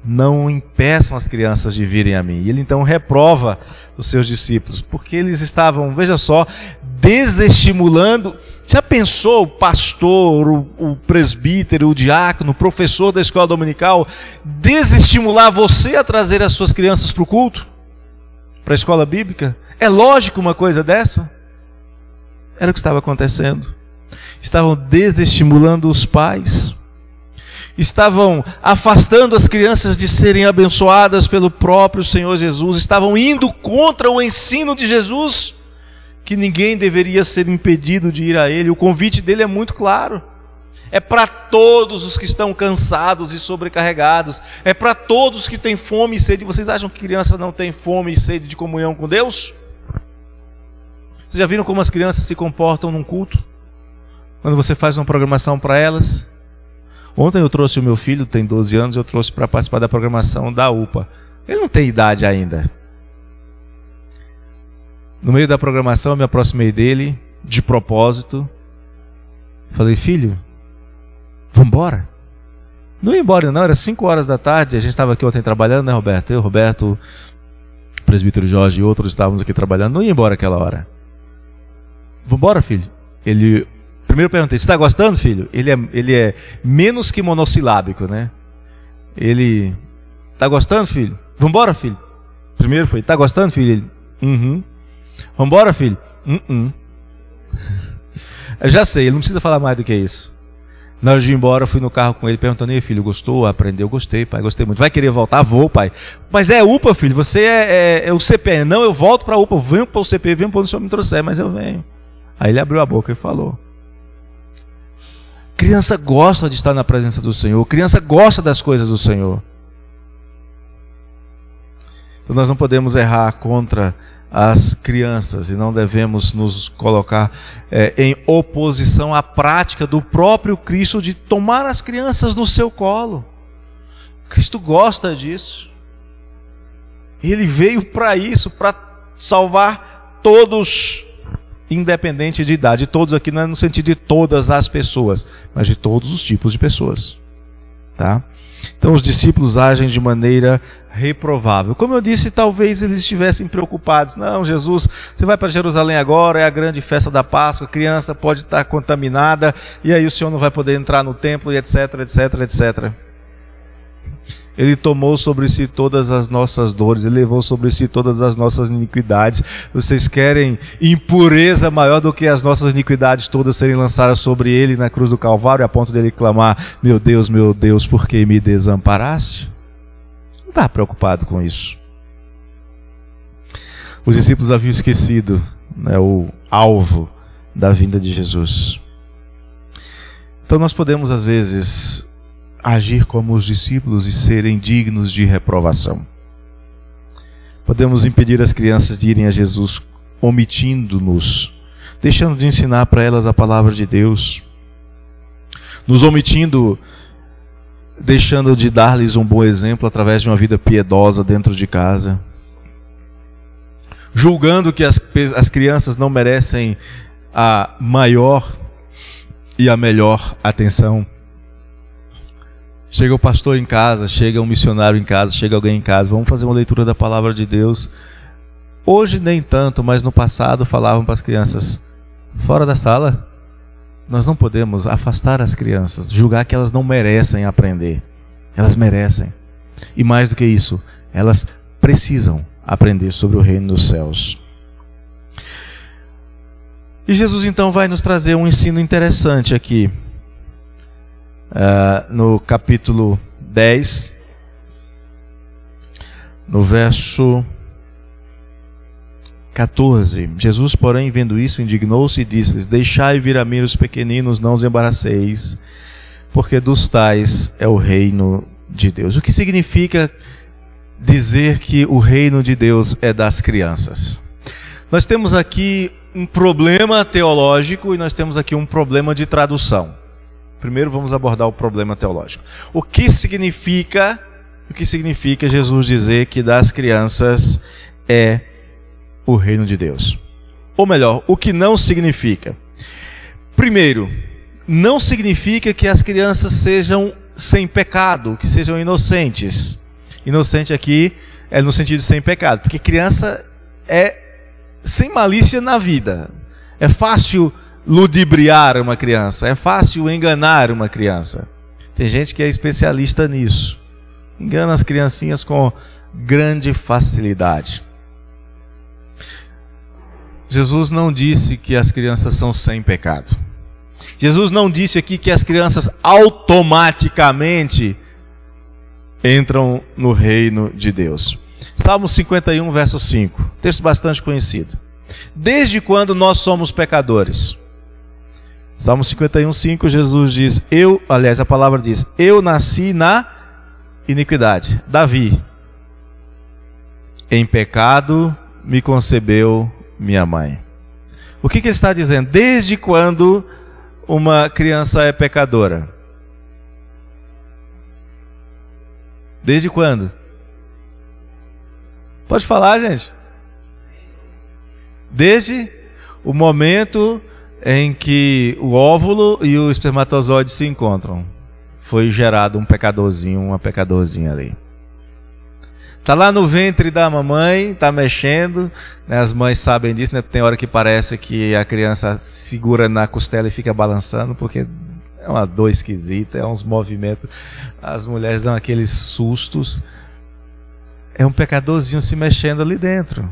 Não impeçam as crianças de virem a mim. E ele então reprova os seus discípulos, porque eles estavam, veja só, desestimulando. Já pensou o pastor, o presbítero, o diácono, o professor da escola dominical desestimular você a trazer as suas crianças para o culto? Para a escola bíblica? É lógico uma coisa dessa? Era o que estava acontecendo. Estavam desestimulando os pais. Estavam afastando as crianças de serem abençoadas pelo próprio Senhor Jesus. Estavam indo contra o ensino de Jesus, que ninguém deveria ser impedido de ir a Ele. O convite dele é muito claro. É para todos os que estão cansados e sobrecarregados. É para todos que têm fome e sede. Vocês acham que criança não tem fome e sede de comunhão com Deus? Vocês já viram como as crianças se comportam num culto? Quando você faz uma programação para elas? Ontem eu trouxe o meu filho, tem 12 anos, eu trouxe para participar da programação da UPA. Ele não tem idade ainda. No meio da programação eu me aproximei dele, de propósito. Falei, filho, vamos embora? Não ia embora não, era 5 horas da tarde, a gente estava aqui ontem trabalhando, né, Roberto? Eu, Roberto, o presbítero Jorge e outros estávamos aqui trabalhando, não ia embora aquela hora. Vamos embora, filho? Ele, primeiro eu perguntei, você está gostando, filho? Ele é menos que monossilábico, né? Ele, está gostando, filho? Vamos embora, filho? Primeiro foi, está gostando, filho? Ele, Vamos embora, filho? Eu já sei, ele não precisa falar mais do que isso. Na hora de ir embora, eu fui no carro com ele, perguntando, e filho, gostou? Aprendeu? Gostei, pai, gostei muito. Vai querer voltar? Vou, pai. Mas é UPA, filho, você é o CP. Não, eu volto para a UPA, venho para o CP, venho para onde o senhor me trouxer, mas eu venho. Aí ele abriu a boca e falou. Criança gosta de estar na presença do Senhor, criança gosta das coisas do Senhor. Então nós não podemos errar contra as crianças e não devemos nos colocar em oposição à prática do próprio Cristo de tomar as crianças no seu colo. Cristo gosta disso. Ele veio para isso, para salvar todos, independente de idade. Todos aqui não é no sentido de todas as pessoas, mas de todos os tipos de pessoas. Tá? Então os discípulos agem de maneira reprovável. Como eu disse, talvez eles estivessem preocupados. Não, Jesus, você vai para Jerusalém agora, é a grande festa da Páscoa, a criança pode estar contaminada, e aí o Senhor não vai poder entrar no templo, e etc, etc, etc. Ele tomou sobre si todas as nossas dores, Ele levou sobre si todas as nossas iniquidades. Vocês querem impureza maior do que as nossas iniquidades todas serem lançadas sobre Ele na cruz do Calvário, a ponto de Ele clamar, meu Deus, por que me desamparaste? Não está preocupado com isso. Os discípulos haviam esquecido, né, o alvo da vinda de Jesus. Então nós podemos às vezes agir como os discípulos e serem dignos de reprovação. Podemos impedir as crianças de irem a Jesus omitindo-nos, deixando de ensinar para elas a palavra de Deus, nos omitindo, deixando de dar-lhes um bom exemplo através de uma vida piedosa dentro de casa, julgando que as crianças não merecem a maior e a melhor atenção. Chega o pastor em casa, chega um missionário em casa, chega alguém em casa, vamos fazer uma leitura da palavra de Deus. Hoje nem tanto, mas no passado falavam para as crianças, fora da sala. Nós não podemos afastar as crianças, julgar que elas não merecem aprender. Elas merecem. E mais do que isso, elas precisam aprender sobre o reino dos céus. E Jesus então vai nos trazer um ensino interessante aqui. No capítulo 10, no verso 14, Jesus, porém, vendo isso, indignou-se e disse-lhes, deixai vir a mim os pequeninos, não os embaraceis, porque dos tais é o reino de Deus. O que significa dizer que o reino de Deus é das crianças? Nós temos aqui um problema teológico e nós temos aqui um problema de tradução. Primeiro vamos abordar o problema teológico. O que significa Jesus dizer que das crianças é o reino de Deus? Ou melhor, o que não significa? Primeiro, não significa que as crianças sejam sem pecado, que sejam inocentes. Inocente aqui é no sentido de sem pecado, porque criança é sem malícia na vida. É fácil ludibriar uma criança, é fácil enganar uma criança. Tem gente que é especialista nisso. Engana as criancinhas com grande facilidade. Jesus não disse que as crianças são sem pecado. Jesus não disse aqui que as crianças automaticamente entram no reino de Deus. Salmo 51, verso 5. Texto bastante conhecido. Desde quando nós somos pecadores? Salmo 51:5, Jesus diz, a palavra diz, eu nasci na iniquidade. Davi, em pecado me concebeu minha mãe. O que ele está dizendo? Desde quando uma criança é pecadora? Desde quando? Pode falar, gente. Desde o momento em que o óvulo e o espermatozoide se encontram. Foi gerado um pecadorzinho, uma pecadorzinha ali. Está lá no ventre da mamãe, está mexendo, né? As mães sabem disso, né? Tem hora que parece que a criança segura na costela e fica balançando, porque é uma dor esquisita, é uns movimentos, as mulheres dão aqueles sustos. É um pecadorzinho se mexendo ali dentro.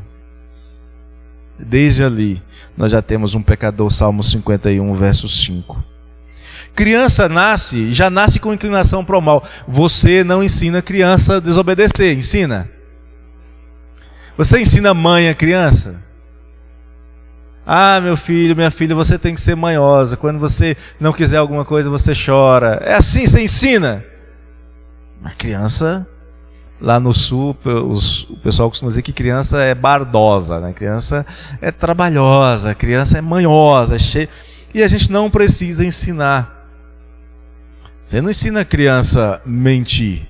Desde ali, nós já temos um pecador, Salmo 51, verso 5. Criança já nasce com inclinação para o mal. Você não ensina a criança a desobedecer, ensina? Você ensina mãe a criança? Ah, meu filho, minha filha, você tem que ser manhosa. Quando você não quiser alguma coisa, você chora. É assim, você ensina? A criança, lá no sul, o pessoal costuma dizer que criança é bardosa, né? Criança é trabalhosa, criança é manhosa, e a gente não precisa ensinar. Você não ensina a criança a mentir.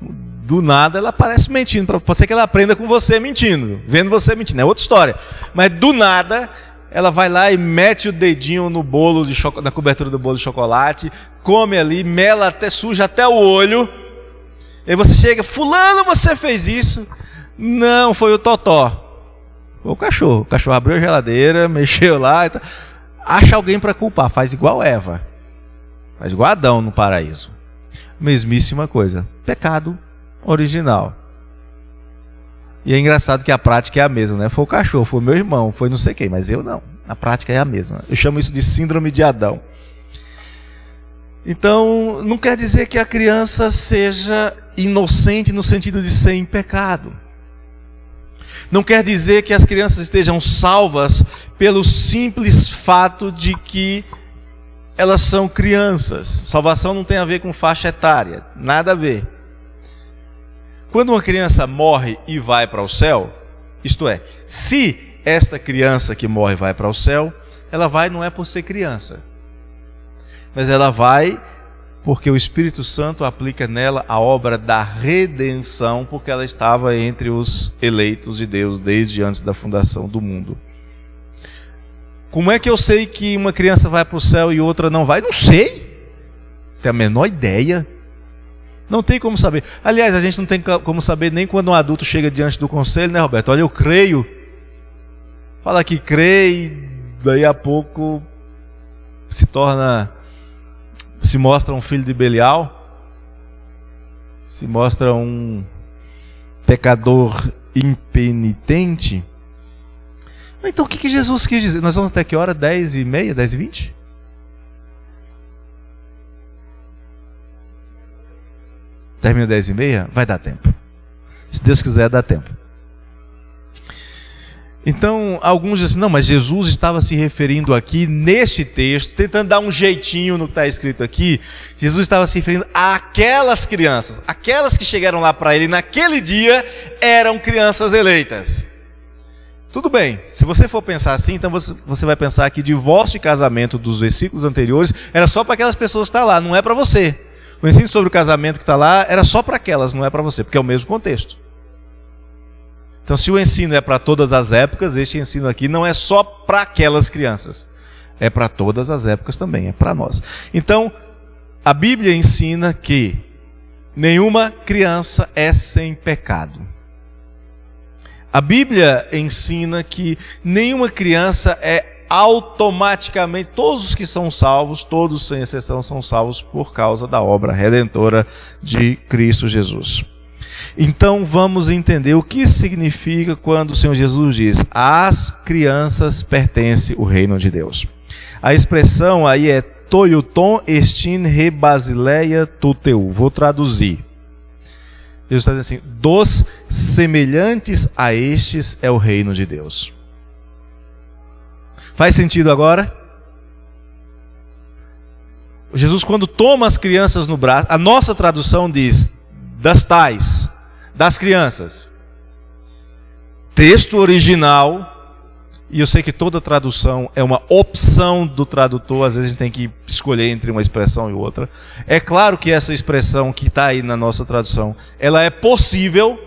Do nada ela aparece mentindo. Pode ser que ela aprenda com você mentindo, vendo você mentindo, é outra história. Mas do nada ela vai lá e mete o dedinho no bolo na cobertura do bolo de chocolate, come ali, mela até, suja até o olho. Aí você chega, fulano, você fez isso? Não, foi o Totó. Foi o cachorro. O cachorro abriu a geladeira, mexeu lá. E acha alguém para culpar, faz igual Eva. Faz igual Adão no paraíso. Mesmíssima coisa. Pecado original. E é engraçado que a prática é a mesma, né? Foi o cachorro, foi o meu irmão, foi não sei quem, mas eu não. A prática é a mesma. Eu chamo isso de síndrome de Adão. Então, não quer dizer que a criança seja inocente no sentido de ser em pecado. Não quer dizer que as crianças estejam salvas pelo simples fato de que elas são crianças. Salvação não tem a ver com faixa etária, nada a ver. Quando uma criança morre e vai para o céu, isto é, se esta criança que morre vai para o céu, ela vai não é por ser criança, mas ela vai porque o Espírito Santo aplica nela a obra da redenção, porque ela estava entre os eleitos de Deus desde antes da fundação do mundo. Como é que eu sei que uma criança vai para o céu e outra não vai? Não sei. Tenho a menor ideia. Não tem como saber. Aliás, a gente não tem como saber nem quando um adulto chega diante do conselho, né, Roberto? Olha, eu creio. Fala que crê e daí a pouco se mostra um filho de Belial, se mostra um pecador impenitente. Então o que Jesus quis dizer? Nós vamos até que hora? 10h30? 10h20? Termina 10h30? Vai dar tempo. Se Deus quiser, dá tempo. Então, alguns dizem, não, mas Jesus estava se referindo aqui, neste texto, tentando dar um jeitinho no que está escrito aqui, Jesus estava se referindo àquelas crianças, aquelas que chegaram lá para ele naquele dia, eram crianças eleitas. Tudo bem, se você for pensar assim, então você vai pensar que divórcio e casamento dos versículos anteriores era só para aquelas pessoas que estão lá, não é para você. O ensino sobre o casamento que está lá era só para aquelas, não é para você, porque é o mesmo contexto. Então, se o ensino é para todas as épocas, este ensino aqui não é só para aquelas crianças. É para todas as épocas também, é para nós. Então, a Bíblia ensina que nenhuma criança é sem pecado. A Bíblia ensina que nenhuma criança é automaticamente, todos os que são salvos, todos sem exceção são salvos por causa da obra redentora de Cristo Jesus. Então vamos entender o que significa quando o Senhor Jesus diz: às crianças pertence o reino de Deus. A expressão aí é toiuton estin re basileia tuteu. Vou traduzir. Jesus está dizendo assim: dos semelhantes a estes é o reino de Deus. Faz sentido agora? Jesus, quando toma as crianças no braço, a nossa tradução diz das tais, das crianças. Texto original, e eu sei que toda tradução é uma opção do tradutor, às vezes a gente tem que escolher entre uma expressão e outra. É claro que essa expressão que está aí na nossa tradução, ela é possível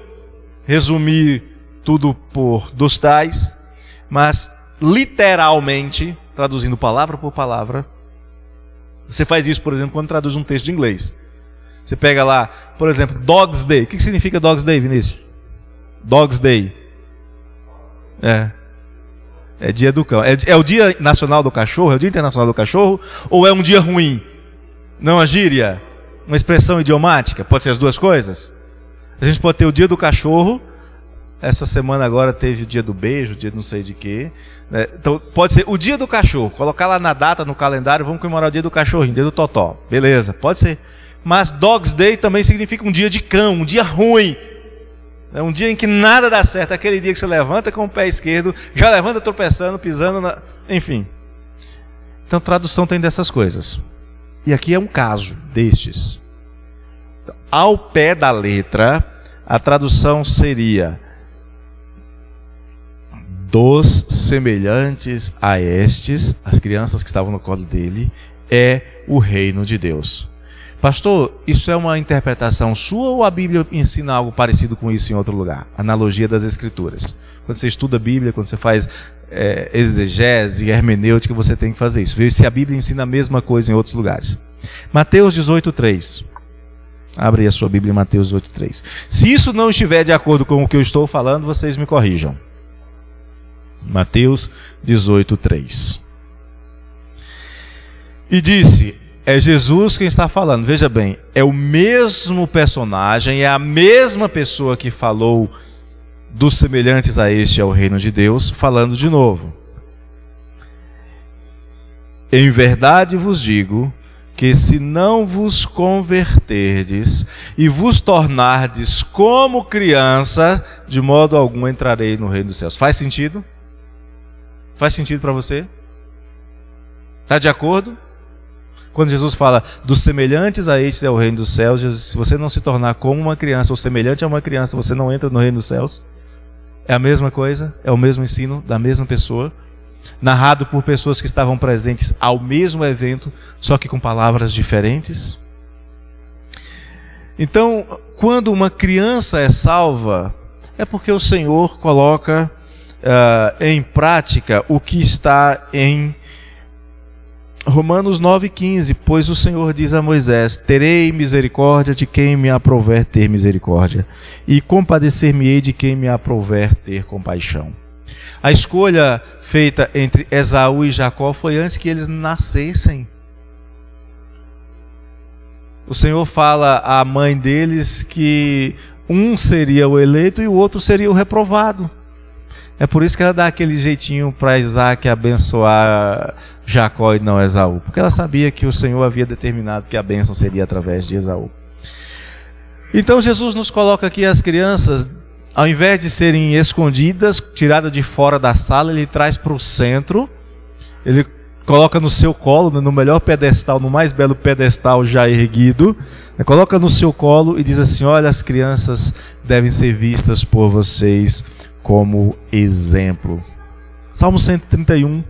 resumir tudo por dos tais, mas literalmente, traduzindo palavra por palavra, você faz isso, por exemplo, quando traduz um texto de inglês. Você pega lá, por exemplo, Dog's Day. O que significa Dog's Day, Vinícius? Dog's Day. É dia do cão. É o dia nacional do cachorro? É o dia internacional do cachorro? Ou é um dia ruim? Não a gíria? Uma expressão idiomática? Pode ser as duas coisas? A gente pode ter o dia do cachorro. Essa semana agora teve o dia do beijo, o dia não sei de quê. Então pode ser o dia do cachorro. Colocar lá na data, no calendário, vamos comemorar o dia do cachorrinho, dia do totó. Beleza, pode ser. Mas Dog's Day também significa um dia de cão, um dia ruim. É um dia em que nada dá certo. Aquele dia que você levanta com o pé esquerdo, já levanta tropeçando, pisando, enfim. Então tradução tem dessas coisas. E aqui é um caso destes. Então, ao pé da letra, a tradução seria: dos semelhantes a estes, as crianças que estavam no colo dele, é o reino de Deus. Pastor, isso é uma interpretação sua ou a Bíblia ensina algo parecido com isso em outro lugar? Analogia das Escrituras. Quando você estuda a Bíblia, quando você faz exegese, hermenêutica, você tem que fazer isso. Ver se a Bíblia ensina a mesma coisa em outros lugares. Mateus 18:3. Abre aí a sua Bíblia, Mateus 18:3. Se isso não estiver de acordo com o que eu estou falando, vocês me corrijam. Mateus 18:3. E disse... É Jesus quem está falando. Veja bem, é o mesmo personagem, é a mesma pessoa que falou dos semelhantes a este ao reino de Deus, falando de novo. Em verdade vos digo que se não vos converterdes e vos tornardes como criança, de modo algum entrarei no reino dos céus. Faz sentido? Faz sentido para você? Está de acordo? Quando Jesus fala dos semelhantes a estes é o reino dos céus, Jesus, se você não se tornar como uma criança ou semelhante a uma criança, você não entra no reino dos céus. É a mesma coisa, é o mesmo ensino da mesma pessoa, narrado por pessoas que estavam presentes ao mesmo evento, só que com palavras diferentes. Então, quando uma criança é salva, é porque o Senhor coloca em prática o que está em Romanos 9,15, pois o Senhor diz a Moisés: terei misericórdia de quem me aprouver ter misericórdia, e compadecer-me-ei de quem me aprouver ter compaixão. A escolha feita entre Esaú e Jacó foi antes que eles nascessem. O Senhor fala à mãe deles que um seria o eleito e o outro seria o reprovado. É por isso que ela dá aquele jeitinho para Isaac abençoar Jacó e não Esaú. Porque ela sabia que o Senhor havia determinado que a bênção seria através de Esaú. Então Jesus nos coloca aqui as crianças, ao invés de serem escondidas, tiradas de fora da sala, ele traz para o centro. Ele coloca no seu colo, no melhor pedestal, no mais belo pedestal já erguido. Coloca no seu colo e diz assim: olha, as crianças devem ser vistas por vocês como exemplo. Salmo 131.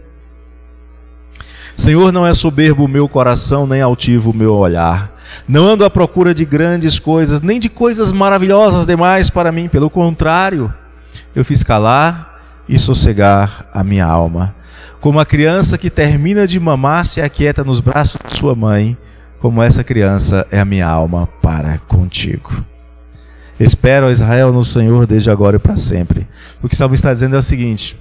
Senhor, não é soberbo o meu coração, nem altivo o meu olhar. Não ando à procura de grandes coisas, nem de coisas maravilhosas demais para mim. Pelo contrário, eu fiz calar e sossegar a minha alma. Como a criança que termina de mamar se aquieta nos braços de sua mãe, como essa criança é a minha alma para contigo. Espero, ó Israel, no Senhor desde agora e para sempre. O que o salmista está dizendo é o seguinte: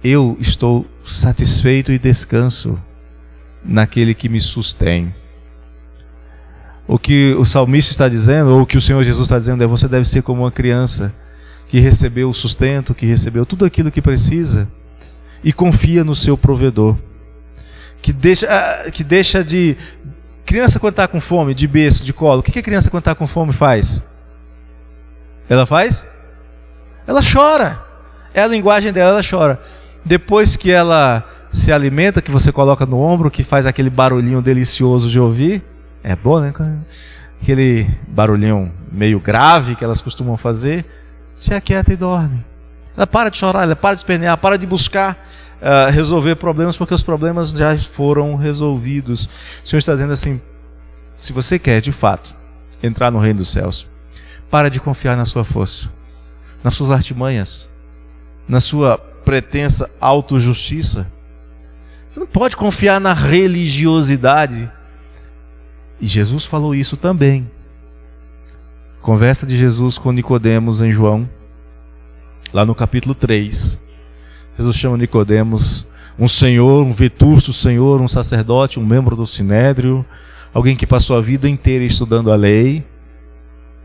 eu estou satisfeito e descanso naquele que me sustém. O que o salmista está dizendo, ou o que o Senhor Jesus está dizendo, é: você deve ser como uma criança que recebeu o sustento, que recebeu tudo aquilo que precisa e confia no seu provedor. Que deixa de... Criança quando está com fome, de berço, de colo, o que a criança quando está com fome faz? Ela faz? Ela chora. É a linguagem dela, ela chora. Depois que ela se alimenta, que você coloca no ombro, que faz aquele barulhinho delicioso de ouvir. É bom, né? Aquele barulhinho meio grave que elas costumam fazer. Se aquieta e dorme. Ela para de chorar, ela para de espernear, para de buscar resolver problemas, porque os problemas já foram resolvidos. O Senhor está dizendo assim: se você quer de fato entrar no reino dos céus, para de confiar na sua força, nas suas artimanhas, na sua pretensa autojustiça. Você não pode confiar na religiosidade. E Jesus falou isso também. Conversa de Jesus com Nicodemos em João, lá no capítulo 3. Jesus chama Nicodemos um senhor, um vetusto senhor, um sacerdote, um membro do sinédrio, alguém que passou a vida inteira estudando a lei,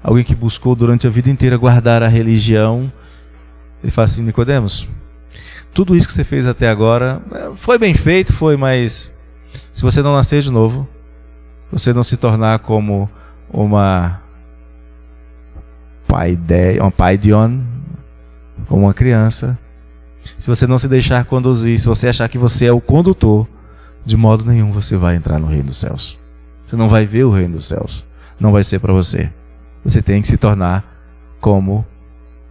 alguém que buscou durante a vida inteira guardar a religião. Ele fala assim: Nicodemos, tudo isso que você fez até agora foi bem feito, mas se você não nascer de novo, você não se tornar como uma paidion, como uma criança, se você não se deixar conduzir, se você achar que você é o condutor, de modo nenhum você vai entrar no reino dos céus. Você não vai ver o reino dos céus. Não vai ser para você. Você tem que se tornar como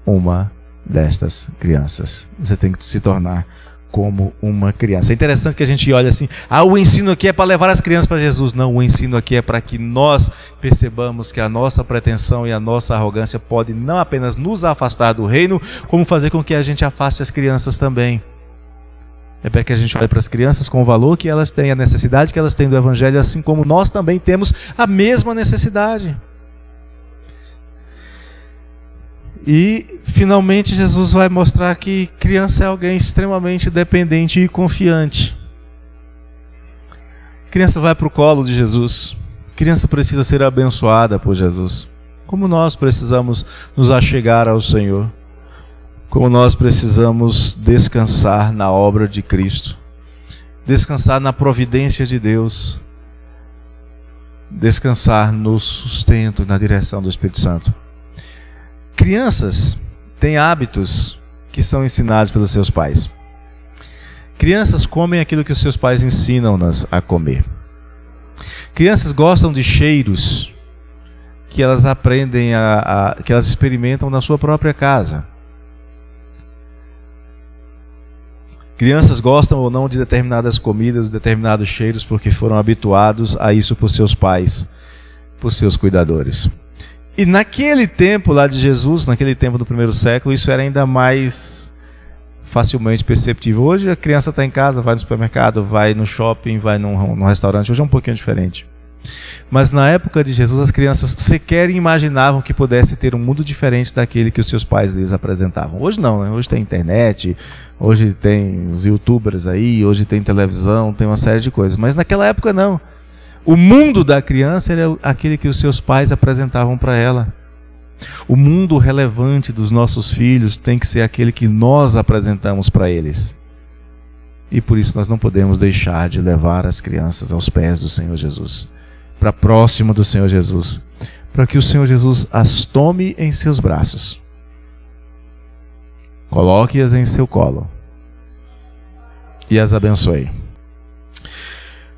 uma destas crianças. Você tem que se tornar como uma criança. É interessante que a gente olha assim: o ensino aqui é para levar as crianças para Jesus. Não, o ensino aqui é para que nós percebamos que a nossa pretensão e a nossa arrogância pode não apenas nos afastar do reino, como fazer com que a gente afaste as crianças também. É para que a gente olhe para as crianças com o valor que elas têm, a necessidade que elas têm do Evangelho, assim como nós também temos a mesma necessidade. E, finalmente, Jesus vai mostrar que criança é alguém extremamente dependente e confiante. Criança vai para o colo de Jesus. Criança precisa ser abençoada por Jesus. Como nós precisamos nos achegar ao Senhor. Como nós precisamos descansar na obra de Cristo. Descansar na providência de Deus. Descansar no sustento, na direção do Espírito Santo. Crianças têm hábitos que são ensinados pelos seus pais. Crianças comem aquilo que os seus pais ensinam-nas a comer. Crianças gostam de cheiros que elas aprendem que elas experimentam na sua própria casa. Crianças gostam ou não de determinadas comidas, determinados cheiros, porque foram habituados a isso por seus pais, por seus cuidadores. E naquele tempo lá de Jesus, naquele tempo do primeiro século, isso era ainda mais facilmente perceptível. Hoje a criança está em casa, vai no supermercado, vai no shopping, vai num restaurante. Hoje é um pouquinho diferente. Mas na época de Jesus, as crianças sequer imaginavam que pudesse ter um mundo diferente daquele que os seus pais lhes apresentavam. Hoje não, né? Hoje tem internet, hoje tem os youtubers aí, hoje tem televisão, tem uma série de coisas. Mas naquela época não. O mundo da criança era aquele que os seus pais apresentavam para ela. O mundo relevante dos nossos filhos tem que ser aquele que nós apresentamos para eles. E por isso nós não podemos deixar de levar as crianças aos pés do Senhor Jesus, para próximo do Senhor Jesus, para que o Senhor Jesus as tome em seus braços, coloque-as em seu colo e as abençoe.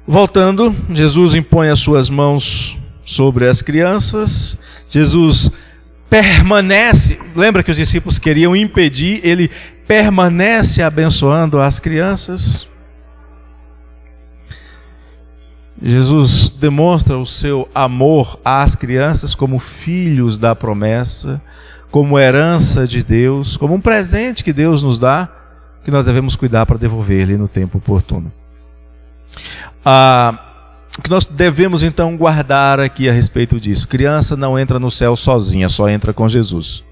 Voltando, Jesus impõe as suas mãos sobre as crianças. Jesus permanece, lembra que os discípulos queriam impedir, ele permanece abençoando as crianças. Jesus demonstra o seu amor às crianças como filhos da promessa, como herança de Deus, como um presente que Deus nos dá, que nós devemos cuidar para devolver-lhe no tempo oportuno. O que nós devemos então guardar aqui a respeito disso: criança não entra no céu sozinha, só entra com Jesus.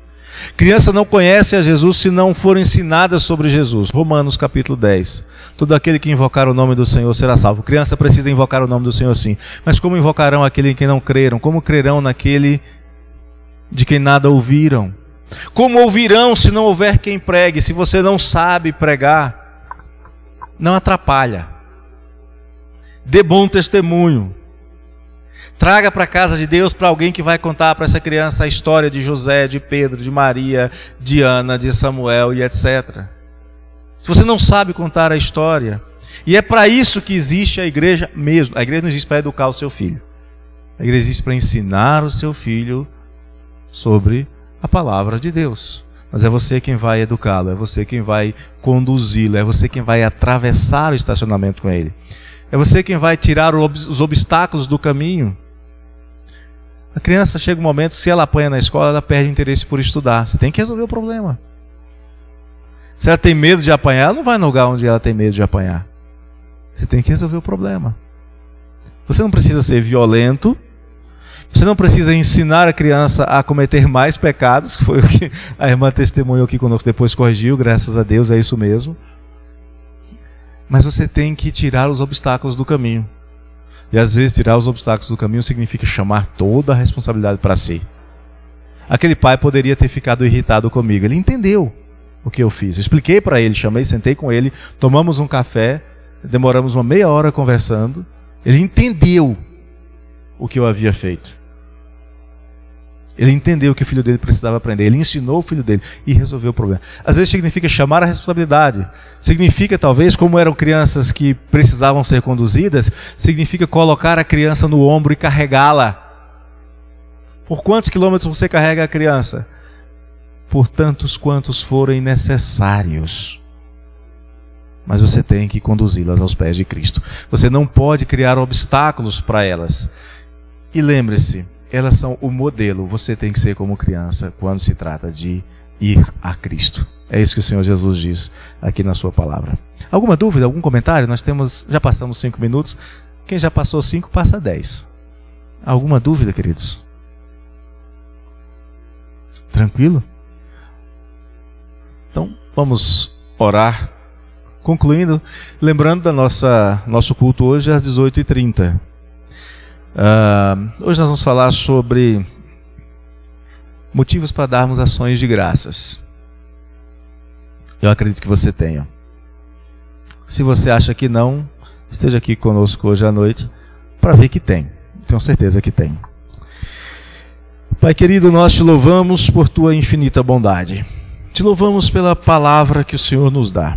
Criança não conhece a Jesus se não for ensinada sobre Jesus. Romanos capítulo 10. Todo aquele que invocar o nome do Senhor será salvo. Criança precisa invocar o nome do Senhor, sim. Mas como invocarão aquele em quem não creram? Como crerão naquele de quem nada ouviram? Como ouvirão se não houver quem pregue? Se você não sabe pregar, não atrapalha. Dê bom testemunho. Traga para a casa de Deus para alguém que vai contar para essa criança a história de José, de Pedro, de Maria, de Ana, de Samuel e etc. Se você não sabe contar a história, E é para isso que existe a igreja mesmo. A igreja não existe para educar o seu filho. A igreja existe para ensinar o seu filho sobre a palavra de Deus. Mas é você quem vai educá-lo, é você quem vai conduzi-lo, é você quem vai atravessar o estacionamento com ele. É você quem vai tirar os obstáculos do caminho. A criança chega um momento, se ela apanha na escola, ela perde interesse por estudar. Você tem que resolver o problema. Se ela tem medo de apanhar, ela não vai no lugar onde ela tem medo de apanhar. Você tem que resolver o problema. Você não precisa ser violento. Você não precisa ensinar a criança a cometer mais pecados, que foi o que a irmã testemunhou aqui conosco, depois corrigiu, graças a Deus, é isso mesmo. Mas você tem que tirar os obstáculos do caminho. E às vezes tirar os obstáculos do caminho significa chamar toda a responsabilidade para si. Aquele pai poderia ter ficado irritado comigo. Ele entendeu o que eu fiz. Eu expliquei para ele, chamei, sentei com ele, tomamos um café, demoramos uma meia hora conversando. Ele entendeu o que eu havia feito. Ele entendeu que o filho dele precisava aprender. Ele ensinou o filho dele e resolveu o problema. Às vezes significa chamar a responsabilidade. Significa, talvez, como eram crianças que precisavam ser conduzidas, significa colocar a criança no ombro e carregá-la. Por quantos quilômetros você carrega a criança? Por tantos quantos forem necessários. Mas você tem que conduzi-las aos pés de Cristo. Você não pode criar obstáculos para elas. E lembre-se, elas são o modelo. Você tem que ser como criança quando se trata de ir a Cristo. É isso que o Senhor Jesus diz aqui na sua palavra. Alguma dúvida, algum comentário? Já passamos 5 minutos. Quem já passou 5, passa 10. Alguma dúvida, queridos? Tranquilo? Então, vamos orar. Concluindo, lembrando da nosso culto hoje às 18h30. Hoje nós vamos falar sobre motivos para darmos ações de graças. Eu acredito que você tenha. Se você acha que não, esteja aqui conosco hoje à noite para ver que tem. Tenho certeza que tem. Pai querido, nós te louvamos por tua infinita bondade. Te louvamos pela palavra que o Senhor nos dá.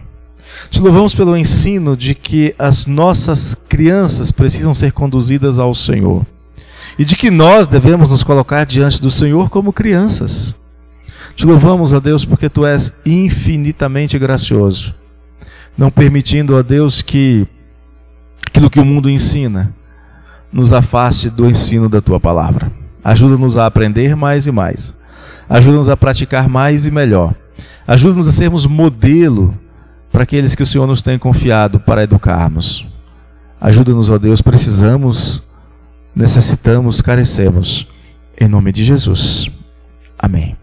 Te louvamos pelo ensino de que as nossas crianças precisam ser conduzidas ao Senhor. E de que nós devemos nos colocar diante do Senhor como crianças. Te louvamos, ó Deus, porque Tu és infinitamente gracioso. Não permitindo, ó Deus, que aquilo que o mundo ensina nos afaste do ensino da Tua palavra. Ajuda-nos a aprender mais e mais. Ajuda-nos a praticar mais e melhor. Ajuda-nos a sermos modelo para aqueles que o Senhor nos tem confiado para educarmos. Ajuda-nos, ó Deus, precisamos, necessitamos, carecemos. Em nome de Jesus. Amém.